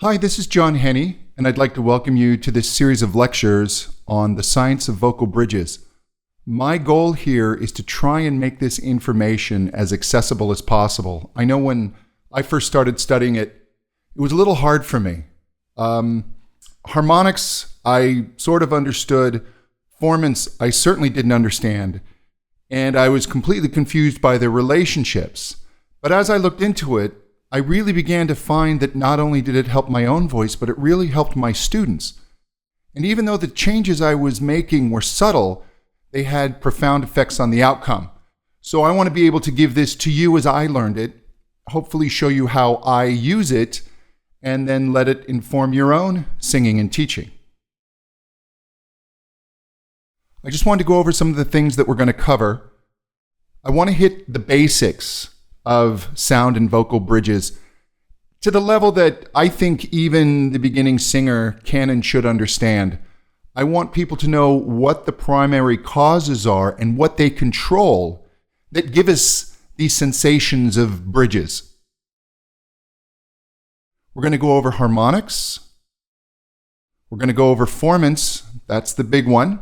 Hi, this is John Henny, and I'd like to welcome you to this series of lectures on the science of vocal bridges. My goal here is to try and make this information as accessible as possible. I know when I first started studying it, it was a little hard for me. Harmonics, I sort of understood. Formants, I certainly didn't understand. And I was completely confused by their relationships. But as I looked into it, I really began to find that not only did it help my own voice, but it really helped my students. And even though the changes I was making were subtle, they had profound effects on the outcome. So I want to be able to give this to you as I learned it, hopefully show you how I use it, and then let it inform your own singing and teaching. I just wanted to go over some of the things that we're going to cover. I want to hit the basics of sound and vocal bridges to the level that I think even the beginning singer can and should understand. I want people to know what the primary causes are and what they control that give us these sensations of bridges. We're going to go over harmonics. We're going to go over formants. That's the big one.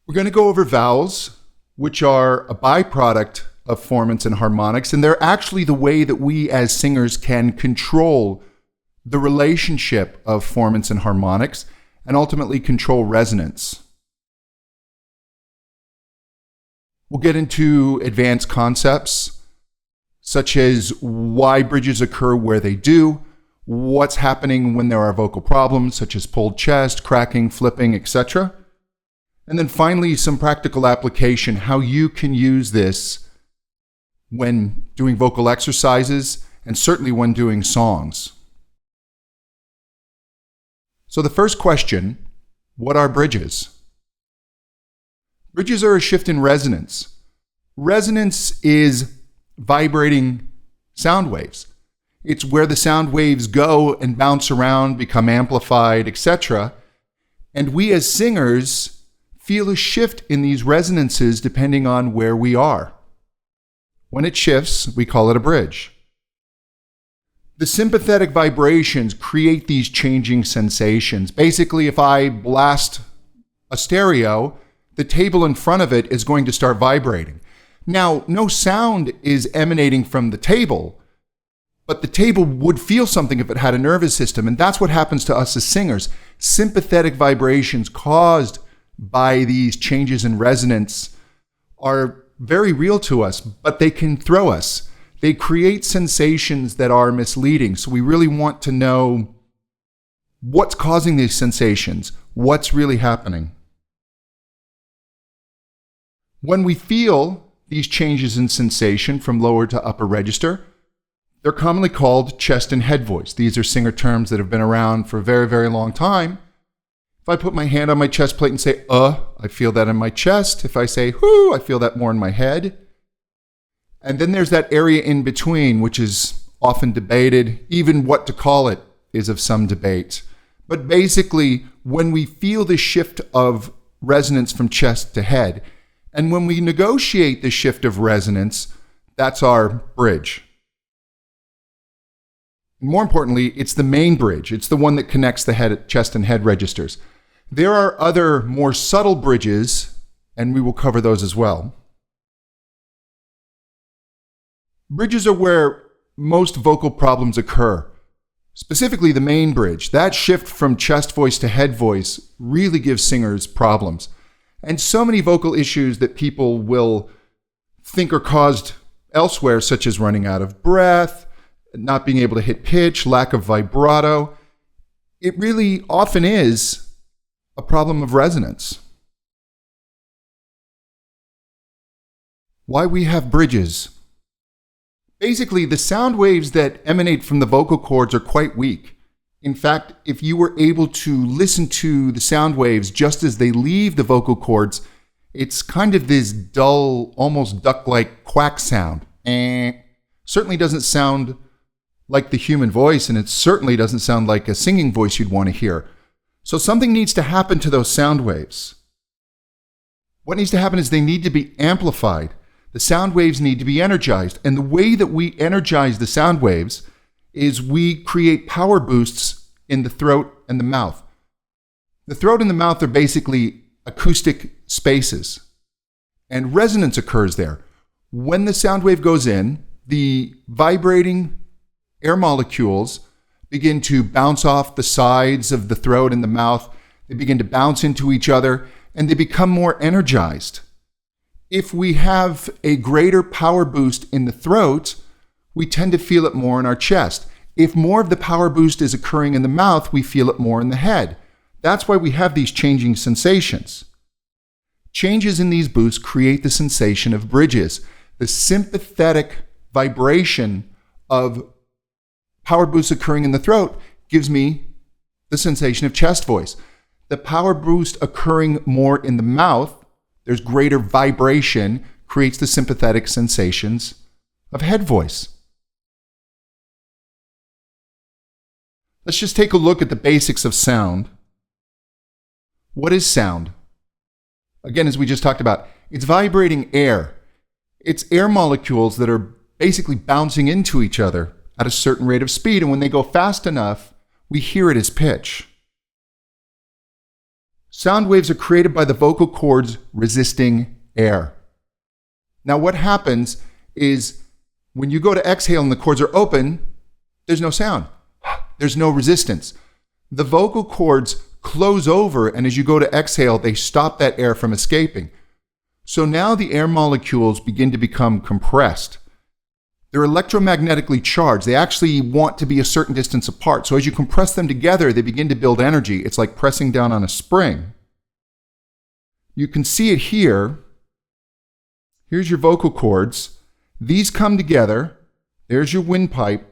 We're going to go over vowels, which are a byproduct of formants and harmonics, and they're actually the way that we as singers can control the relationship of formants and harmonics and ultimately control resonance. We'll get into advanced concepts such as why bridges occur where they do, what's happening when there are vocal problems such as pulled chest, cracking, flipping, etc. And then finally, some practical application, how you can use this when doing vocal exercises, and certainly when doing songs. So the first question, what are bridges? Bridges are a shift in resonance. Resonance is vibrating sound waves. It's where the sound waves go and bounce around, become amplified, etc. And we as singers feel a shift in these resonances depending on where we are. When it shifts, we call it a bridge. The sympathetic vibrations create these changing sensations. Basically, if I blast a stereo, the table in front of it is going to start vibrating. Now, no sound is emanating from the table, but the table would feel something if it had a nervous system, and that's what happens to us as singers. Sympathetic vibrations caused by these changes in resonance are very real to us, but they can throw us. They create sensations that are misleading. So we really want to know what's causing these sensations, what's really happening. When we feel these changes in sensation from lower to upper register, they're commonly called chest and head voice. These are singer terms that have been around for a very, very long time. If I put my hand on my chest plate and say, I feel that in my chest. If I say, whoo, I feel that more in my head. And then there's that area in between, which is often debated. Even what to call it is of some debate. But basically, when we feel the shift of resonance from chest to head, and when we negotiate the shift of resonance, that's our bridge. More importantly, it's the main bridge. It's the one that connects the head, chest and head registers. There are other more subtle bridges, and we will cover those as well. Bridges are where most vocal problems occur. Specifically, the main bridge. That shift from chest voice to head voice really gives singers problems. And so many vocal issues that people will think are caused elsewhere, such as running out of breath, not being able to hit pitch, lack of vibrato. It really often is a problem of resonance. Why we have bridges. Basically, the sound waves that emanate from the vocal cords are quite weak. In fact, if you were able to listen to the sound waves just as they leave the vocal cords, it's kind of this dull, almost duck-like quack sound. Certainly doesn't sound like the human voice, and it certainly doesn't sound like a singing voice you'd want to hear. So something needs to happen to those sound waves. What needs to happen is they need to be amplified. The sound waves need to be energized. And the way that we energize the sound waves is we create power boosts in the throat and the mouth. The throat and the mouth are basically acoustic spaces, and resonance occurs there. When the sound wave goes in, the vibrating air molecules begin to bounce off the sides of the throat and the mouth. They begin to bounce into each other, and they become more energized. If we have a greater power boost in the throat, we tend to feel it more in our chest. If more of the power boost is occurring in the mouth, we feel it more in the head. That's why we have these changing sensations. Changes in these boosts create the sensation of bridges. The sympathetic vibration of power boosts occurring in the throat gives me the sensation of chest voice. The power boost occurring more in the mouth, there's greater vibration, creates the sympathetic sensations of head voice. Let's just take a look at the basics of sound. What is sound? Again, as we just talked about, it's vibrating air. It's air molecules that are basically bouncing into each other at a certain rate of speed, and when they go fast enough, we hear it as pitch. Sound waves are created by the vocal cords resisting air. Now, what happens is when you go to exhale and the cords are open, there's no sound. There's no resistance. The vocal cords close over, and as you go to exhale, they stop that air from escaping. So now the air molecules begin to become compressed. They're electromagnetically charged. They actually want to be a certain distance apart. So as you compress them together, they begin to build energy. It's like pressing down on a spring. You can see it here. Here's your vocal cords. These come together. There's your windpipe.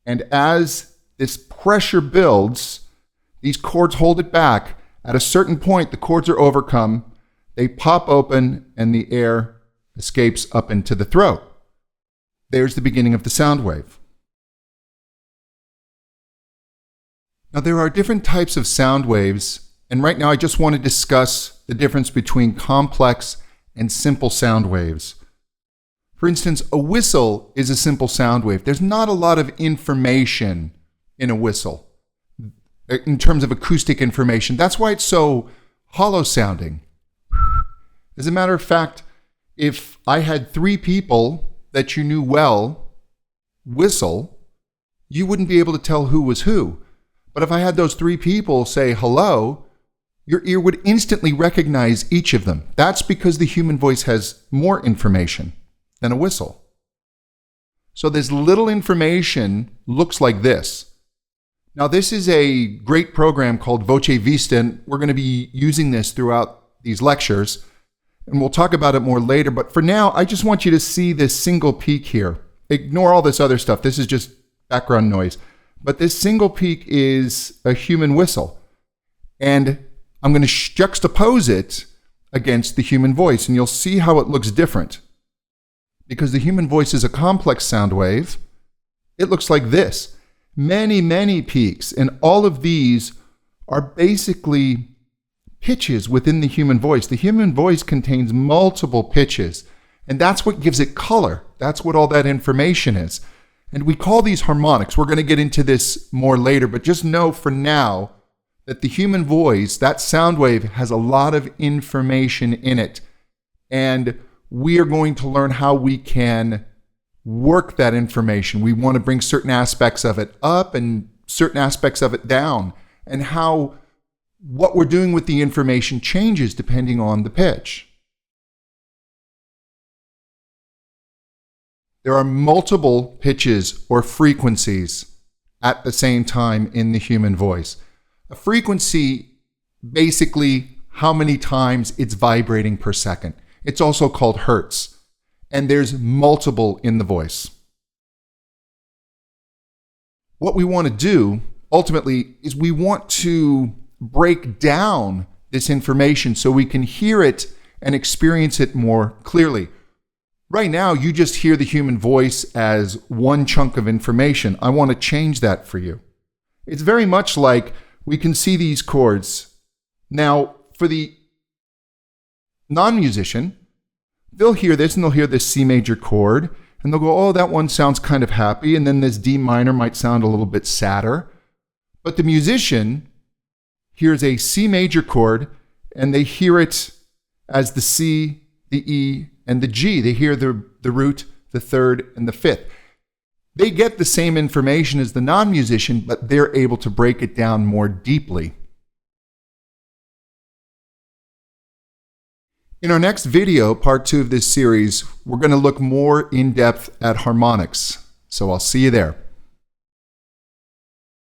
And as this pressure builds, these cords hold it back. At a certain point, the cords are overcome. They pop open and the air escapes up into the throat. There's the beginning of the sound wave. Now, there are different types of sound waves, and right now I just want to discuss the difference between complex and simple sound waves. For instance, a whistle is a simple sound wave. There's not a lot of information in a whistle in terms of acoustic information. That's why it's so hollow sounding. As a matter of fact, if I had 3 people that you knew well whistle, you wouldn't be able to tell who was who. But if I had those 3 people say hello, your ear would instantly recognize each of them. That's because the human voice has more information than a whistle. So this little information looks like this. Now, this is a great program called Voce Vista, and we're going to be using this throughout these lectures. And we'll talk about it more later. But for now, I just want you to see this single peak here. Ignore all this other stuff. This is just background noise. But this single peak is a human whistle. And I'm going to juxtapose it against the human voice. And you'll see how it looks different. Because the human voice is a complex sound wave. It looks like this. Many, many peaks. And all of these are basically pitches within the human voice. The human voice contains multiple pitches, and that's what gives it color. That's what all that information is. And we call these harmonics. We're going to get into this more later, but just know for now that the human voice, that sound wave, has a lot of information in it. And we are going to learn how we can work that information. We want to bring certain aspects of it up and certain aspects of it down, and how what we're doing with the information changes depending on the pitch. There are multiple pitches or frequencies at the same time in the human voice. A frequency, basically how many times it's vibrating per second. It's also called hertz, and there's multiple in the voice. What we want to do ultimately is we want to break down this information so we can hear it and experience it more clearly. Right now, you just hear the human voice as one chunk of information. I want to change that for you. It's very much like we can see these chords. Now, for the non-musician, they'll hear this and they'll hear this C major chord, and they'll go, oh, that one sounds kind of happy, and then this D minor might sound a little bit sadder. But the musician hears a C major chord, and they hear it as the C, the E, and the G. They hear the root, the third, and the fifth. They get the same information as the non-musician, but they're able to break it down more deeply. In our next video, part 2 of this series, we're going to look more in depth at harmonics. So I'll see you there.